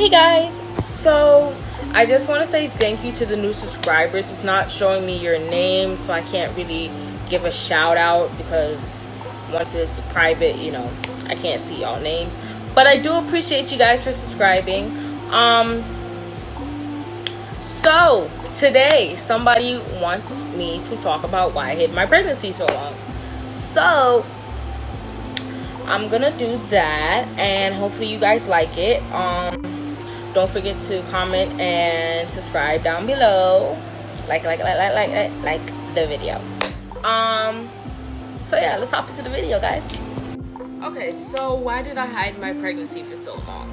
Hey guys, so I just want to say thank you to the new subscribers. It's not showing me your name, so I can't really give a shout out because once it's private, you know, I can't see y'all names. But I do appreciate you guys for subscribing. So today somebody wants me to talk about why I hid my pregnancy so long. So I'm gonna do that, and hopefully you guys like it. Don't forget to comment and subscribe down below. Like the video. So yeah, let's hop into the video, guys. Okay, so why did I hide my pregnancy for so long?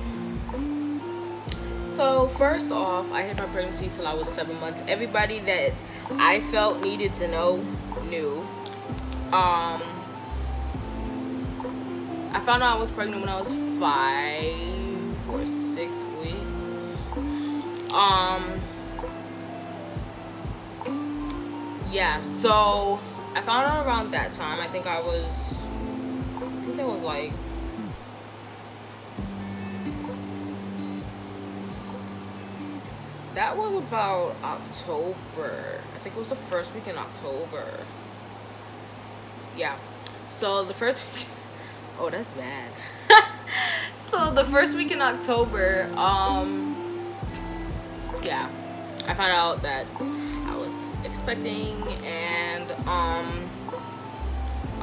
So first off, I hid my pregnancy till I was 7 months. Everybody that I felt needed to know knew. I found out I was pregnant when I was 5 or 6 weeks. Yeah, so I found out around that time. I think that was like, that was about October. I think it was the first week in October. Yeah, so the first week, oh, that's bad. So the first week in October, yeah, I found out that I was expecting, and I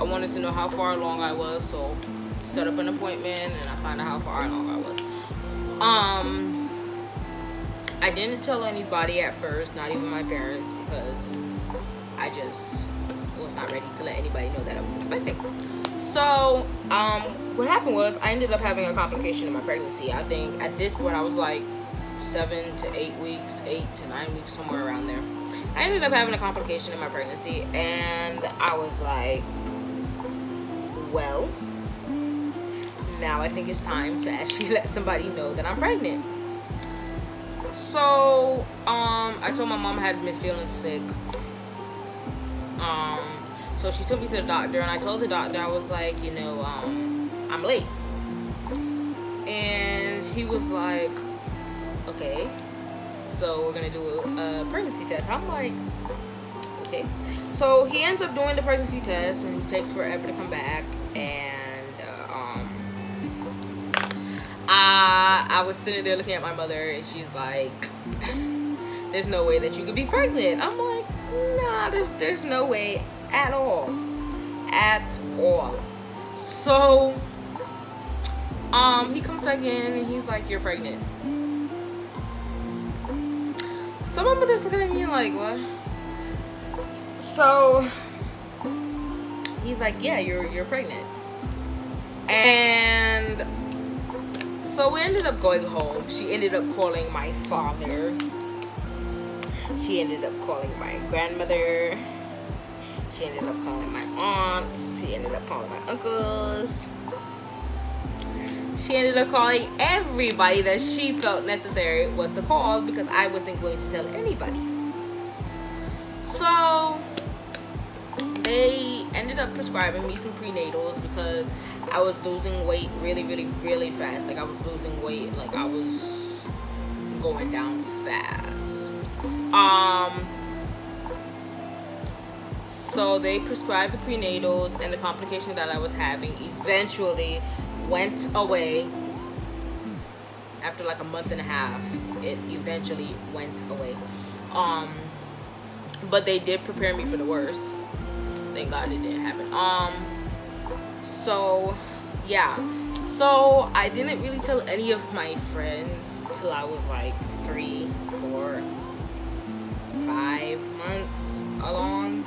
wanted to know how far along I was, so set up an appointment, and I found out how far along I was. I didn't tell anybody at first, not even my parents, because I just was not ready to let anybody know that I was expecting. So what happened was I ended up having a complication in my pregnancy. I think at this point I was like 7 to 8 weeks, 8 to 9 weeks, somewhere around there. I ended up having a complication in my pregnancy, and I was like, well, now I think it's time to actually let somebody know that I'm pregnant. So I told my mom I had been feeling sick. So she took me to the doctor, and I told the doctor, I was like, you know, I'm late. And he was like, okay, so we're gonna do a pregnancy test. I'm like, okay. So he ends up doing the pregnancy test, and it takes forever to come back. And I was sitting there looking at my mother, and she's like, there's no way that you could be pregnant. I'm like, nah, there's no way at all. So he comes back in, and he's like, you're pregnant. So my mother's looking at me like, what? So he's like, yeah, you're pregnant. And so we ended up going home. She ended up calling my father. She ended up calling my grandmother. She ended up calling my aunts. She ended up calling my uncles. She ended up calling everybody that she felt necessary was to call, because I wasn't going to tell anybody. So they ended up prescribing me some prenatals because I was losing weight really fast. Like I was losing weight, like I was going down fast. So they prescribed the prenatals, and the complication that I was having eventually went away. After like a month and a half, it eventually went away. But they did prepare me for the worst. Thank God it didn't happen. So yeah, so I didn't really tell any of my friends till I was like 3, 4, 5 months along,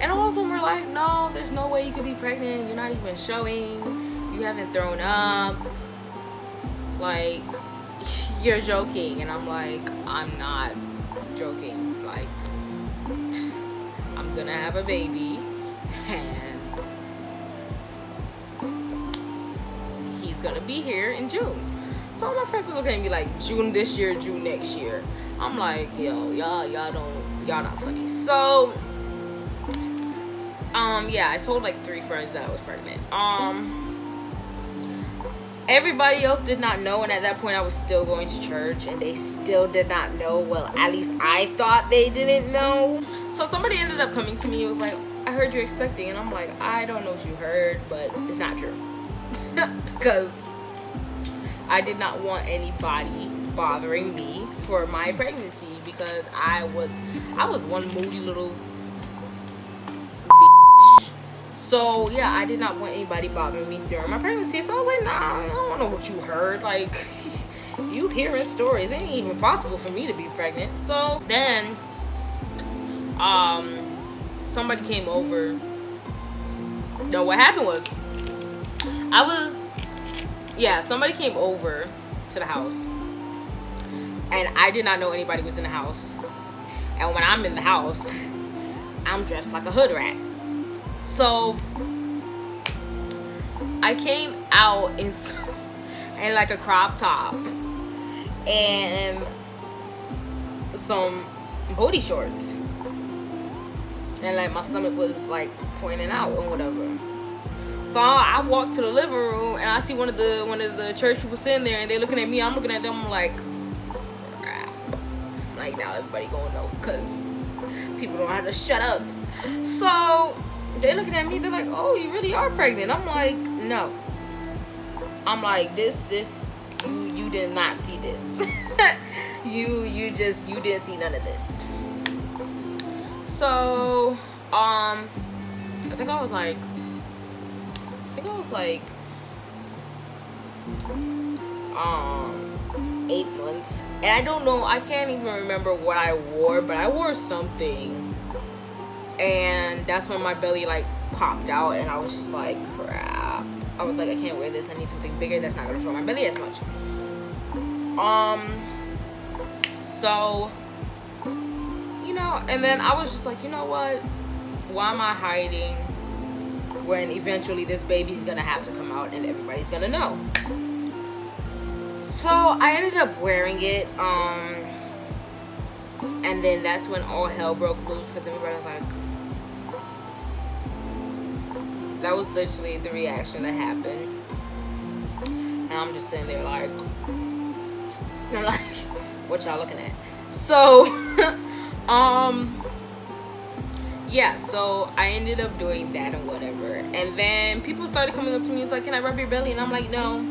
and all of them were like, no, there's no way you could be pregnant, you're not even showing, you haven't thrown up, like, you're joking. And I'm like, I'm not joking. Like, I'm gonna have a baby, and he's gonna be here in June. So my friends are looking at me like, June this year, June next year. I'm like, yo, y'all not funny. So yeah, I told like 3 friends that I was pregnant. Everybody else did not know, and at that point I was still going to church, and they still did not know. Well, at least I thought they didn't know. So somebody ended up coming to me and was like, I heard you're expecting, and I'm like, I don't know what you heard, but it's not true. Because I did not want anybody bothering me for my pregnancy, because I was one moody little bitch. So yeah, I did not want anybody bothering me during my pregnancy. So I was like, nah, I don't know what you heard. Like, you hearing stories. It ain't even possible for me to be pregnant. So then somebody came over. No, what happened was somebody came over to the house, and I did not know anybody was in the house. And when I'm in the house, I'm dressed like a hood rat. So I came out in like a crop top and some booty shorts, and like my stomach was like pointing out and whatever. So I walked to the living room, and I see one of the church people sitting there, and they looking at me. I'm looking at them. I'm like, crap. Like, now everybody gonna know, because people don't have to shut up. So they looking at me. They're like, oh, you really are pregnant. I'm like, no. I'm like, this you did not see this. you didn't see none of this. So I think I was like 8 months, and I don't know, I can't even remember what I wore, but I wore something, and that's when my belly like popped out, and I was just like, crap. I was like, I can't wear this. I need something bigger that's not gonna show my belly as much. So, you know, and then I was just like, you know what, why am I hiding when eventually this baby's gonna have to come out and everybody's gonna know? So I ended up wearing it, and then that's when all hell broke loose, because everybody was like, that was literally the reaction that happened. And I'm just sitting there like, I'm like, what y'all looking at? So yeah, so I ended up doing that and whatever. And then people started coming up to me. It's like, can I rub your belly? And I'm like, no.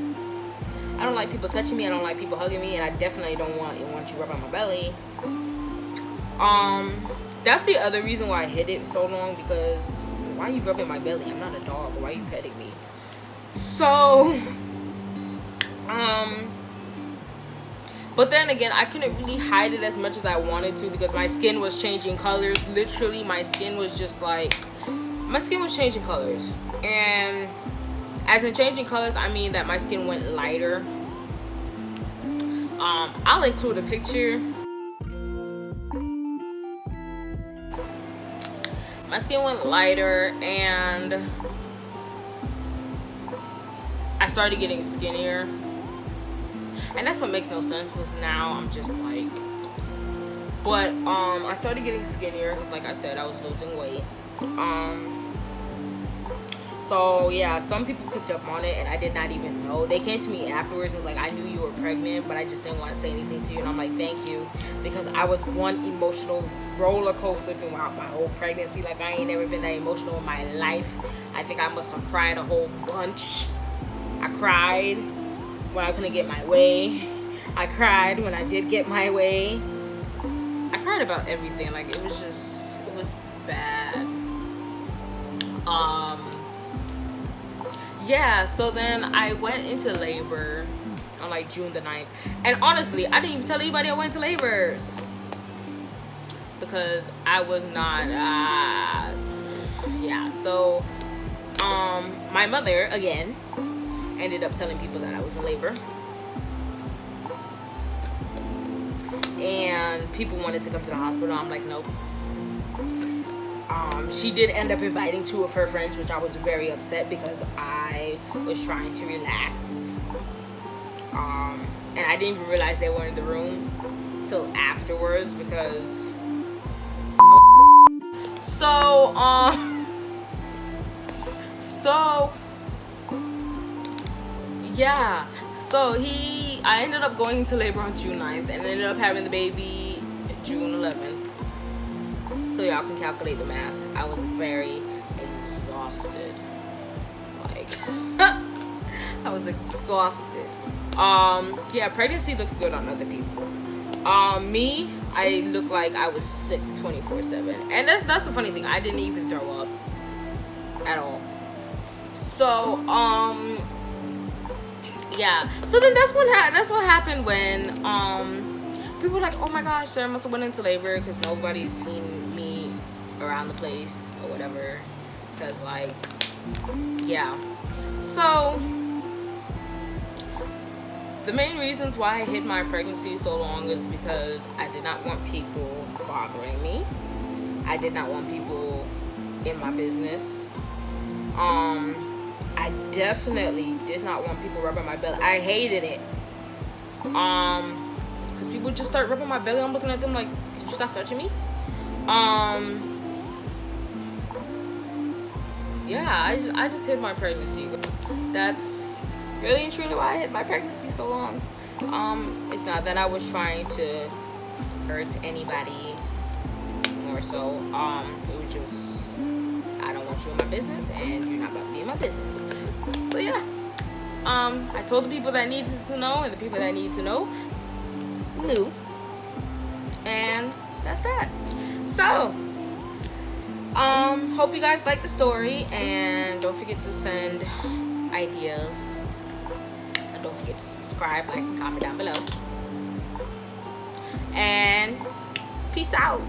I don't like people touching me. I don't like people hugging me. And I definitely don't want you rubbing my belly. That's the other reason why I hid it so long. Because why are you rubbing my belly? I'm not a dog. Why are you petting me? So, but then again, I couldn't really hide it as much as I wanted to, because my skin was changing colors. Literally, my skin was just like, my skin was changing colors. And as in changing colors, I mean that my skin went lighter. I'll include a picture. My skin went lighter, and I started getting skinnier. And that's what makes no sense, because now I'm just like, but I started getting skinnier, because like I said, I was losing weight. So yeah, some people picked up on it, and I did not even know. They came to me afterwards and was like, I knew you were pregnant, but I just didn't want to say anything to you. And I'm like, thank you, because I was one emotional roller coaster throughout my whole pregnancy. Like, I ain't never been that emotional in my life. I think I must have cried a whole bunch. I cried when I couldn't get my way. I cried when I did get my way. I cried about everything. Like, it was bad. Yeah, so then I went into labor on like June the 9th. And honestly, I didn't even tell anybody I went to labor, because I was not, yeah. So, my mother, again, ended up telling people that I was in labor. And people wanted to come to the hospital. I'm like, nope. She did end up inviting 2 of her friends, which I was very upset, because I was trying to relax. And I didn't even realize they were in the room till afterwards, because so yeah, so I ended up going into labor on June 9th and ended up having the baby June 11th. So y'all can calculate the math. I was very exhausted. Like, I was exhausted. Yeah, pregnancy looks good on other people. Me, I look like I was sick 24/7. And that's the funny thing. I didn't even throw up at all. So, yeah. So then that's what happened when people were like, oh my gosh, Sarah must have went into labor because nobody's seen me around the place or whatever. Because, like, yeah. So the main reasons why I hid my pregnancy so long is because I did not want people bothering me. I did not want people in my business. I definitely did not want people rubbing my belly. I hated it. Because people just start rubbing my belly. I'm looking at them like, could you stop touching me? Yeah, I just hid my pregnancy. That's really and truly why I hid my pregnancy so long. It's not that I was trying to hurt anybody more so. It was just, I don't want you in my business and you're not about to be in my business. So yeah. I told the people that needed to know and the people that needed to know knew. And that's that. So hope you guys like the story, and don't forget to send ideas, and don't forget to subscribe, like, and comment down below, and peace out.